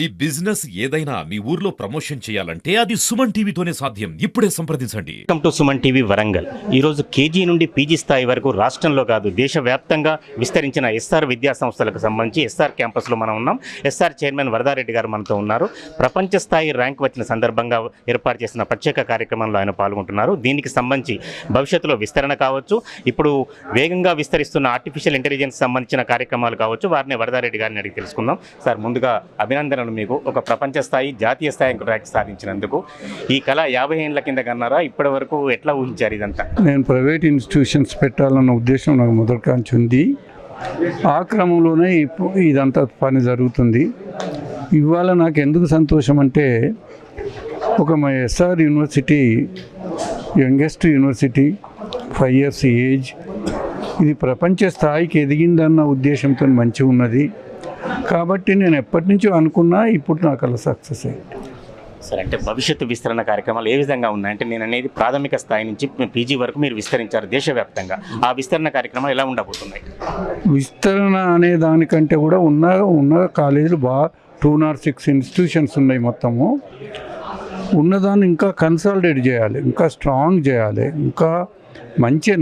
ఈ బిజినెస్ ఏదైనా మీ ఊర్లో ప్రమోషన్ చేయాలంటే అది సుమన్ టీవీతోనే సాధ్యం. ఇప్పుడే సంప్రదించండి. Welcome to Suman TV Warangal. ఈరోజు కేజీ నుండి పీజీ స్థాయి వరకు రాష్ట్రంలో కాదు దేశవ్యాప్తంగా విస్తరించిన ఎస్ఆర్ విద్యా సంస్థలకు సంబంధించి ఎస్ఆర్ క్యాంపస్లో మనం ఉన్నాం. ఎస్ఆర్ చైర్మన్ వరదారెడ్డి గారు మనతో ఉన్నారు. ప్రపంచ స్థాయి ర్యాంక్ వచ్చిన సందర్భంగా ఏర్పాటు చేసిన ప్రత్యేక కార్యక్రమంలో ఆయన పాల్గొంటున్నారు. దీనికి సంబంధించి భవిష్యత్తులో విస్తరణ కావచ్చు, ఇప్పుడు వేగంగా విస్తరిస్తున్న ఆర్టిఫిషియల్ ఇంటెలిజెన్స్ సంబంధించిన కార్యక్రమాలు కావచ్చు, వారిని వరదారెడ్డి గారిని అడిగి తెలుసుకుందాం. సార్, ముందుగా అభినందనలు మీకు ఒక ప్రపంచ స్థాయి జాతీయ స్థాయి ర్యాంక్ సాధించినందుకు. ఈ కళ 50 ఏళ్ల కింద కన్నారా? ఇప్పటి వరకు ఎట్లా ఊహించారు ఇదంతా? నేను ప్రైవేట్ ఇన్స్టిట్యూషన్స్ పెట్టాలన్న ఉద్దేశం నాకు మొదటికాంచి ఉంది. ఆ క్రమంలోనే ఇదంతా పని జరుగుతుంది. ఇవాళ నాకు ఎందుకు సంతోషం అంటే, మా SR university youngest university, 5 years age, ఇది ప్రపంచ స్థాయికి ఎదిగిందన్న ఉద్దేశంతో మంచిగా ఉన్నది. కాబట్టి నేను ఎప్పటి నుంచో అనుకున్నా, ఇప్పుడు నాకు అలా సక్సెస్ అయింది. సరే, అంటే భవిష్యత్తు విస్తరణ కార్యక్రమాలు ఏ విధంగా ఉన్నాయంటే, నేను అనేది ప్రాథమిక స్థాయి నుంచి పీజీ వరకు మీరు విస్తరించారు దేశవ్యాప్తంగా. ఆ విస్తరణ కార్యక్రమాలు ఎలా ఉండబోతున్నాయి? విస్తరణ అనే దానికంటే కూడా ఉన్న కాలేజీలు 206 ఇన్స్టిట్యూషన్స్ ఉన్నాయి. మొత్తము ఉన్నదాన్ని ఇంకా కన్సాలిడేట్ చేయాలి, ఇంకా స్ట్రాంగ్ చేయాలి, ఇంకా మంచిగా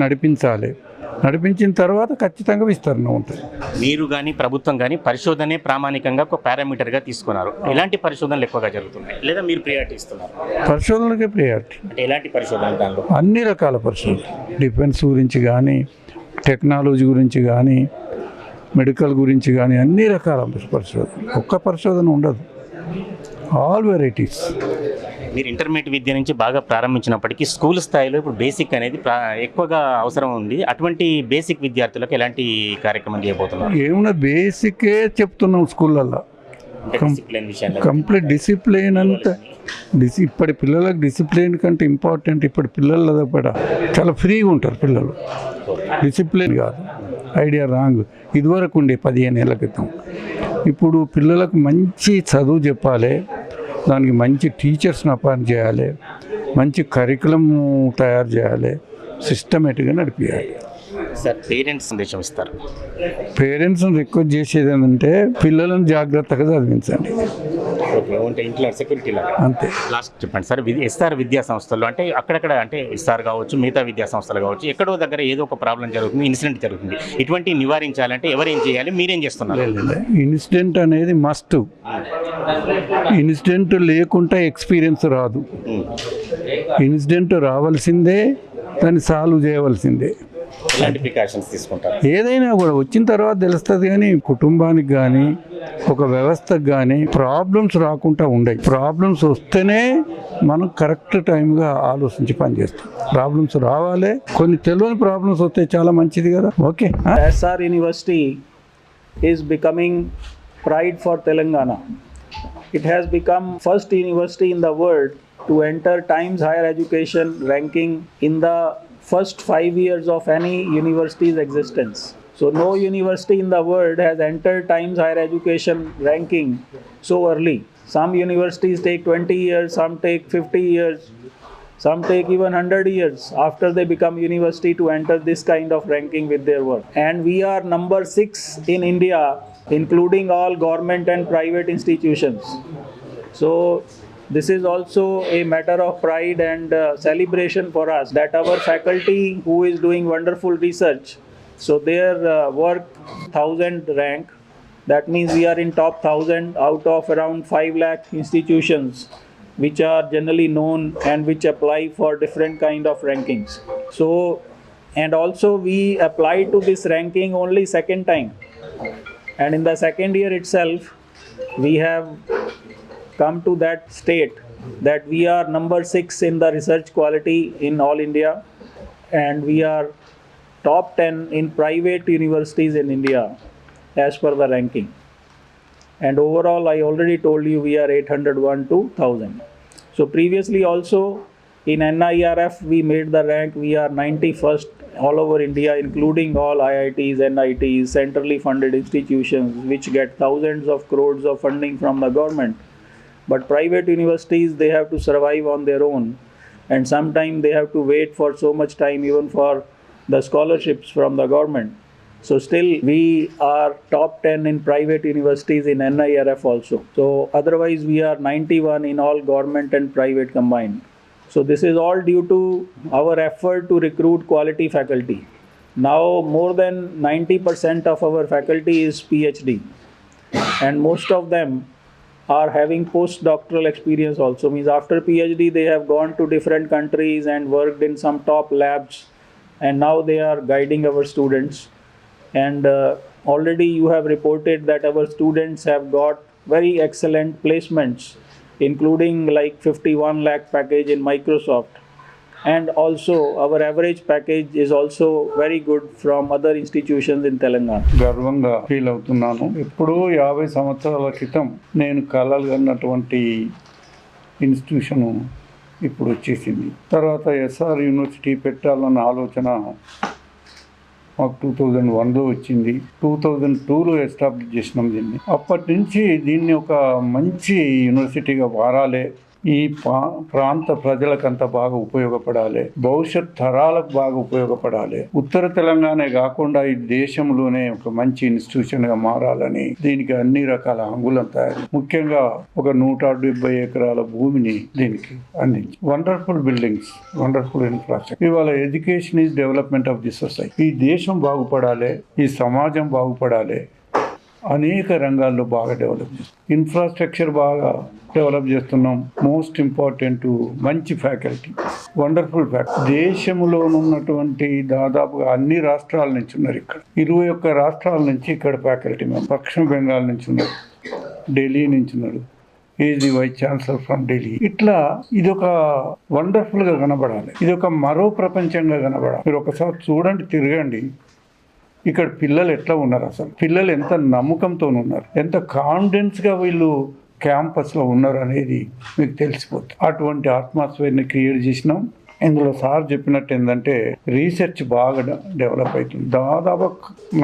నడిపించిన తర్వాత ఖచ్చితంగా విస్తరణ ఉంటుంది. మీరు కానీ ప్రభుత్వం కానీ పరిశోధనే ప్రామాణికంగా ఒక పారామీటర్గా తీసుకున్నారు. ఎలాంటి పరిశోధనలు ఎక్కువగా జరుగుతున్నాయి, లేదా మీరు ప్రియారిటీ ఇస్తున్నారు? పరిశోధనలకే ప్రియారిటీ. అంటే ఎలాంటి పరిశోధనలు? దానిలో అన్ని రకాల పరిశోధన, డిఫెన్స్ గురించి కానీ, టెక్నాలజీ గురించి కానీ, మెడికల్ గురించి కానీ, అన్ని రకాల పరిశోధన. ఒక్క పరిశోధన ఉండదు, ఆల్ వెరైటీస్. మీరు ఇంటర్మీడియట్ విద్య నుంచి బాగా ప్రారంభించినప్పటికీ స్కూల్ స్థాయిలో ఇప్పుడు బేసిక్ అనేది ఎక్కువగా అవసరం ఉంది. అటువంటి బేసిక్ విద్యార్థులకు ఎలాంటి కార్యక్రమం చేయబోతున్నారు? ఏమన్నా బేసికే చెప్తున్నాం స్కూళ్ళల్లో. కంప్లీట్ డిసిప్లిన్ అంతా ఇప్పటి పిల్లలకు డిసిప్లిన్ కంటే ఇంపార్టెంట్. ఇప్పటి పిల్లల కూడా చాలా ఫ్రీగా ఉంటారు పిల్లలు. డిసిప్లిన్ కాదు, ఐడియా రాంగ్. ఇదివరకు ఉండే 15 ఏళ్ల క్రితం. ఇప్పుడు పిల్లలకు మంచి చదువు చెప్పాలి, దానికి మంచి టీచర్స్ని అపాయింట్ చేయాలి, మంచి కరికులం తయారు చేయాలి, సిస్టమేటిక్గా నడిపించాలి. సార్, పేరెంట్స్ సందేశం ఇస్తారు? పేరెంట్స్ని రిక్వెస్ట్ చేసేది ఏంటంటే, పిల్లలను జాగ్రత్తగా చదివించండి. ఇంట్లో సెక్యూరిటీ అంతే. లాస్ట్ చెప్పండి సార్, ఎస్ఆర్ విద్యా సంస్థలు అంటే అక్కడక్కడ, అంటే ఎస్ఆర్ కావచ్చు, మిగతా విద్యా సంస్థలు కావచ్చు, ఎక్కడో దగ్గర ఏదో ఒక ప్రాబ్లం జరుగుతుంది, ఇన్సిడెంట్ జరుగుతుంది. ఇటువంటి నివారించాలంటే ఎవరేం చేయాలి, మీరేం చేస్తున్నారు? ఇన్సిడెంట్ అనేది మస్ట్. ఇన్సిడెంట్ లేకుండా ఎక్స్పీరియన్స్ రాదు. ఇన్సిడెంట్ రావాల్సిందే, దాన్ని సాల్వ్ చేయవలసిందే. ప్రికాషన్స్ తీసుకుంటారు. ఏదైనా కూడా వచ్చిన తర్వాత తెలుస్తుంది. కానీ కుటుంబానికి కానీ, ఒక వ్యవస్థకు కానీ ప్రాబ్లమ్స్ రాకుండా ఉండవు. ప్రాబ్లమ్స్ వస్తేనే మనం కరెక్ట్ టైంగా ఆలోచించి పనిచేస్తాం. ప్రాబ్లమ్స్ రావాలి, కొన్ని తెలియని ప్రాబ్లమ్స్ వస్తే చాలా మంచిది కదా. Okay. SR University is becoming pride for Telangana. It has become first university in the world to enter Times Higher Education ranking in the first 5 years of any university's existence. So no university in the world has entered Times Higher Education ranking so early. Some universities take 20 years, some take 50 years, some take even 100 years after they become university to enter this kind of ranking with their work. And we are number 6 in India, including all government and private institutions. So this is also a matter of pride and celebration for us that our faculty who is doing wonderful research, so their work 1000 rank. That means we are in top 1000 out of around 5 lakh institutions which are generally known and which apply for different kind of rankings. So, and also we apply to this ranking only second time, and in the second year itself we have come to that state that we are number 6 in the research quality in all India, and we are top 10 in private universities in India as per the ranking. And overall, I already told you, we are 801 to 1000. So previously also in NIRF we made the rank. We are 91st all over India, including all IITs, NITs, centrally funded institutions which get thousands of crores of funding from the government. But private universities, they have to survive on their own, and sometimes they have to wait for so much time even for the scholarships from the government. So still we are top 10 in private universities in NIRF also. So otherwise we are 91 in all government and private combined. So this is all due to our effort to recruit quality faculty. Now more than 90% of our faculty is PhD, and most of them are having postdoctoral experience also. Means after PhD they have gone to different countries and worked in some top labs, and now they are guiding our students. And already you have reported that our students have got very excellent placements, including like 51 lakh package in Microsoft. And also our average package is also very good from other institutions in Telangana. గర్వంగా feel అవుతున్నాను. ఎప్పుడో 50 సంవత్సరాల క్రితం నేను కలలు కన్నటువంటి institution ఇప్పుడు వచ్చేసింది. తర్వాత ఎస్ఆర్ యూనివర్సిటీ పెట్టాలన్న ఆలోచన మాకు 2001లో వచ్చింది. 2002లో ఎస్టాబ్లిష్ చేసినాం దీన్ని. అప్పటి నుంచి దీన్ని ఒక మంచి యూనివర్సిటీగా వారాలి, ఈ ప్రాంత ప్రజలకంతా బాగా ఉపయోగపడాలి, భవిష్యత్ తరాలకు బాగా ఉపయోగపడాలి, ఉత్తర తెలంగాణ కాకుండా ఈ దేశంలోనే ఒక మంచి ఇన్స్టిట్యూషన్గా మారాలని దీనికి అన్ని రకాల అంగుళం తయారు, ముఖ్యంగా ఒక 170 ఎకరాల భూమిని దీనికి అందించి, వండర్ఫుల్ బిల్డింగ్స్, వండర్ఫుల్ ఇన్ఫ్రాస్ట్రక్చర్. ఇవాళ education is development of the society. ఈ దేశం బాగుపడాలి, ఈ సమాజం బాగుపడాలి, అనేక రంగాల్లో బాగా డెవలప్ చేస్తున్నాం, ఇన్ఫ్రాస్ట్రక్చర్ బాగా డెవలప్ చేస్తున్నాం. మోస్ట్ ఇంపార్టెంట్ మంచి ఫ్యాకల్టీ, వండర్ఫుల్ ఫ్యాకల్టీ. దేశంలో ఉన్నటువంటి దాదాపుగా అన్ని రాష్ట్రాల నుంచి ఉన్నారు ఇక్కడ. 21 రాష్ట్రాల నుంచి ఇక్కడ ఫ్యాకల్టీ మేము. పశ్చిమ బెంగాల్ నుంచి ఉన్నారు, ఢిల్లీ నుంచి ఉన్నారు, is the vice chancellor from Delhi. ఇట్లా ఇది ఒక వండర్ఫుల్గా కనబడాలి, ఇది ఒక మరో ప్రపంచంగా కనబడాలి. మీరు ఒకసారి చూడండి, తిరగండి, ఇక్కడ పిల్లలు ఎట్లా ఉన్నారు, అసలు పిల్లలు ఎంత నమ్మకంతో ఉన్నారు, ఎంత కాన్ఫిడెన్స్గా వీళ్ళు క్యాంపస్లో ఉన్నారు అనేది మీకు తెలిసిపోతుంది. అటువంటి అట్మాస్ఫియర్ని క్రియేట్ చేసినాం. ఇందులో సార్ చెప్పినట్టు ఏంటంటే రీసెర్చ్ బాగా డెవలప్ అవుతుంది. దాదాపు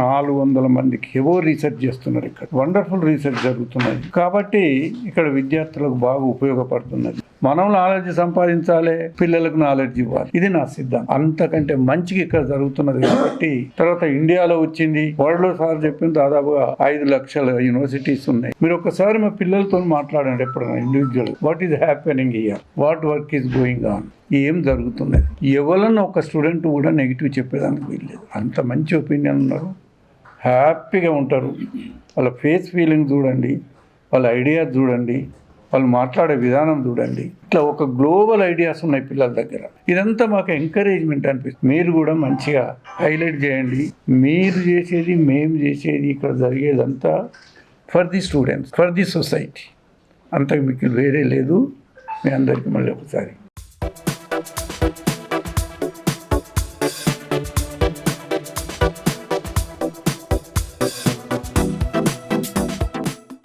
400 మందికి ఏవో రీసెర్చ్ చేస్తున్నారు ఇక్కడ. వండర్ఫుల్ రీసెర్చ్ జరుగుతున్నది కాబట్టి ఇక్కడ విద్యార్థులకు బాగా ఉపయోగపడుతున్నది. మనం నాలెడ్జ్ సంపాదించాలి, పిల్లలకు నాలెడ్జ్ ఇవ్వాలి, ఇది నా సిద్ధాంతం. అంతకంటే మంచిగా ఇక్కడ జరుగుతున్నది కాబట్టి తర్వాత ఇండియాలో వచ్చింది. వరల్డ్లో సార్ చెప్పిన దాదాపుగా 5 లక్షల యూనివర్సిటీస్ ఉన్నాయి. మీరు ఒకసారి మా పిల్లలతో మాట్లాడండి ఎప్పుడైనా individual, what is happening here, what work is going on, ఏం జరుగుతున్నది. ఎవరన్నా ఒక స్టూడెంట్ కూడా నెగిటివ్ చెప్పేదానికి వీల్లేదు. అంత మంచి ఒపీనియన్ ఉన్నారు, హ్యాపీగా ఉంటారు. వాళ్ళ ఫేస్ ఫీలింగ్ చూడండి, వాళ్ళ ఐడియాస్ చూడండి, వాళ్ళు మాట్లాడే విధానం చూడండి. ఇట్లా ఒక గ్లోబల్ ఐడియాస్ ఉన్నాయి పిల్లల దగ్గర. ఇదంతా మాకు ఎంకరేజ్మెంట్ అనిపిస్తుంది. మీరు కూడా మంచిగా హైలైట్ చేయండి. మీరు చేసేది, మేము చేసేది, ఇక్కడ జరిగేదంతా for the students, for the society. అంతకు మీకు వేరే లేదు. మీ అందరికీ మళ్ళీ ఒకసారి